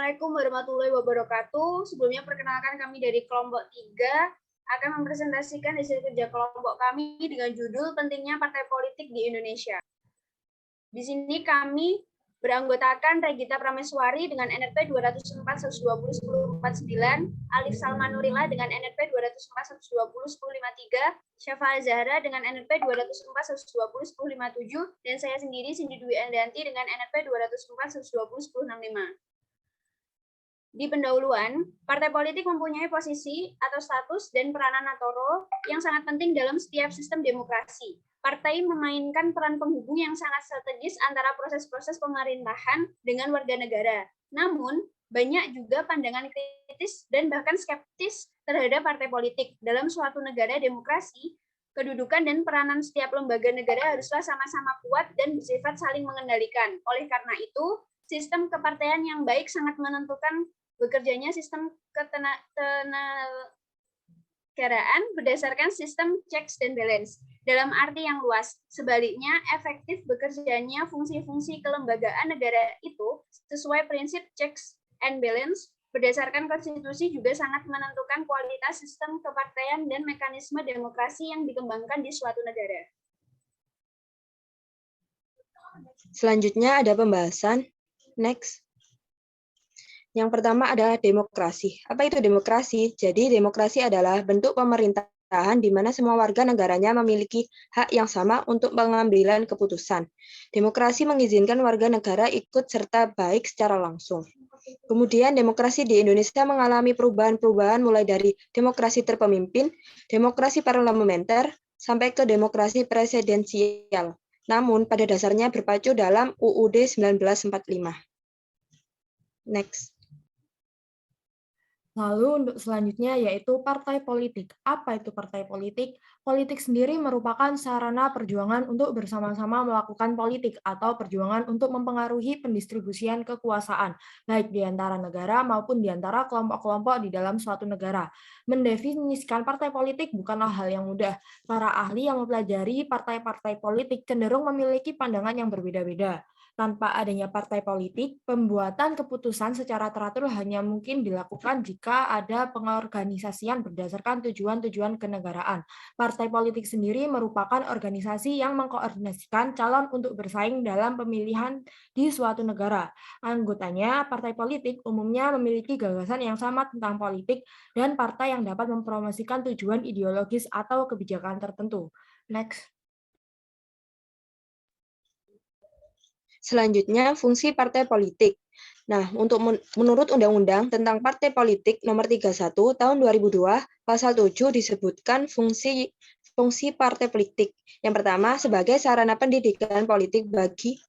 Assalamualaikum warahmatullahi wabarakatuh. Sebelumnya perkenalkan kami dari kelompok 3 akan mempresentasikan hasil kerja kelompok kami dengan judul Pentingnya Partai Politik di Indonesia. Di sini kami beranggotakan Regita Prameswari dengan NRP 204-120-1049, Alif Salma Nurila dengan NRP 204-120-1053, Syafa Zahra dengan NRP 204-120-1057, dan saya sendiri Cindy Dwi Andanti dengan NRP 204-120-1065. Di pendahuluan, partai politik mempunyai posisi atau status dan peranan atau role yang sangat penting dalam setiap sistem demokrasi. Partai memainkan peran penghubung yang sangat strategis antara proses-proses pemerintahan dengan warga negara. Namun, banyak juga pandangan kritis dan bahkan skeptis terhadap partai politik. Dalam suatu negara demokrasi, kedudukan dan peranan setiap lembaga negara haruslah sama-sama kuat dan bersifat saling mengendalikan. Oleh karena itu, sistem kepartaian yang baik sangat menentukan bekerjanya sistem ketenagaraan berdasarkan sistem checks dan balance. Dalam arti yang luas, sebaliknya efektif bekerjanya fungsi-fungsi kelembagaan negara itu sesuai prinsip checks and balance berdasarkan konstitusi juga sangat menentukan kualitas sistem kepartaian dan mekanisme demokrasi yang dikembangkan di suatu negara. Selanjutnya ada pembahasan. Next. Yang pertama adalah demokrasi. Apa itu demokrasi? Jadi demokrasi adalah bentuk pemerintahan di mana semua warga negaranya memiliki hak yang sama untuk pengambilan keputusan. Demokrasi mengizinkan warga negara ikut serta baik secara langsung. Kemudian demokrasi di Indonesia mengalami perubahan-perubahan mulai dari demokrasi terpemimpin, demokrasi parlementer, sampai ke demokrasi presidensial. Namun pada dasarnya berpacu dalam UUD 1945. Next. Lalu untuk selanjutnya yaitu partai politik. Apa itu partai politik? Politik sendiri merupakan sarana perjuangan untuk bersama-sama melakukan politik atau perjuangan untuk mempengaruhi pendistribusian kekuasaan, baik di antara negara maupun di antara kelompok-kelompok di dalam suatu negara. Mendefinisikan partai politik bukanlah hal yang mudah. Para ahli yang mempelajari partai-partai politik cenderung memiliki pandangan yang berbeda-beda. Tanpa adanya partai politik, pembuatan keputusan secara teratur hanya mungkin dilakukan jika ada pengorganisasian berdasarkan tujuan-tujuan kenegaraan. Partai politik sendiri merupakan organisasi yang mengkoordinasikan calon untuk bersaing dalam pemilihan di suatu negara. Anggotanya, partai politik umumnya memiliki gagasan yang sama tentang politik dan partai yang dapat mempromosikan tujuan ideologis atau kebijakan tertentu. Next. Selanjutnya, fungsi partai politik. Nah, menurut Undang-Undang tentang Partai Politik Nomor 31 Tahun 2002, Pasal 7 disebutkan fungsi partai politik. Yang pertama, sebagai sarana pendidikan politik bagi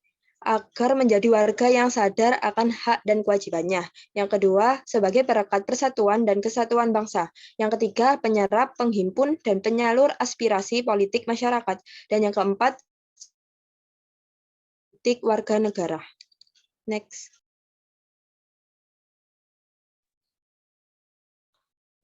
agar menjadi warga yang sadar akan hak dan kewajibannya. Yang kedua, sebagai perekat persatuan dan kesatuan bangsa. Yang ketiga, penyerap, penghimpun, dan penyalur aspirasi politik masyarakat. Dan yang keempat, warga negara. Next.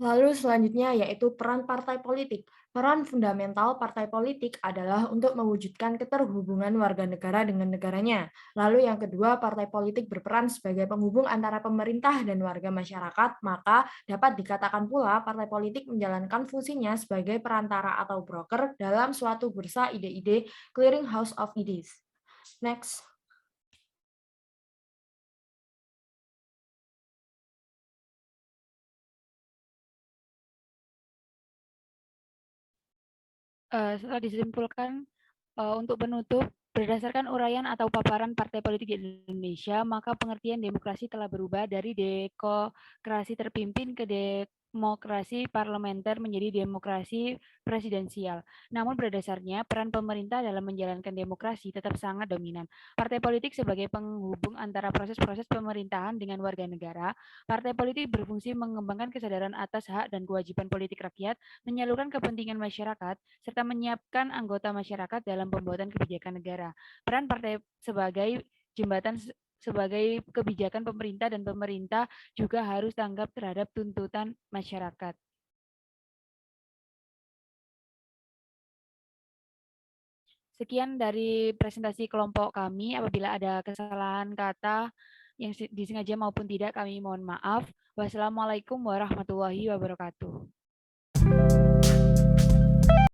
Lalu selanjutnya yaitu peran partai politik. Peran fundamental partai politik adalah untuk mewujudkan keterhubungan warga negara dengan negaranya. Lalu yang kedua, partai politik berperan sebagai penghubung antara pemerintah dan warga masyarakat, maka dapat dikatakan pula partai politik menjalankan fungsinya sebagai perantara atau broker dalam suatu bursa ide-ide, clearing house of ideas. Next. Setelah disimpulkan untuk penutup, berdasarkan uraian atau paparan partai politik di Indonesia, maka pengertian demokrasi telah berubah dari demokrasi terpimpin ke demokrasi parlementer menjadi demokrasi presidensial. Namun pada dasarnya peran pemerintah dalam menjalankan demokrasi tetap sangat dominan. Partai politik sebagai penghubung antara proses-proses pemerintahan dengan warga negara, partai politik berfungsi mengembangkan kesadaran atas hak dan kewajiban politik rakyat, menyalurkan kepentingan masyarakat, serta menyiapkan anggota masyarakat dalam pembuatan kebijakan negara. Peran partai sebagai jembatan sebagai kebijakan pemerintah dan pemerintah juga harus tanggap terhadap tuntutan masyarakat. Sekian dari presentasi kelompok kami. Apabila ada kesalahan kata Yang disengaja maupun tidak kami mohon maaf. Wassalamualaikum warahmatullahi wabarakatuh.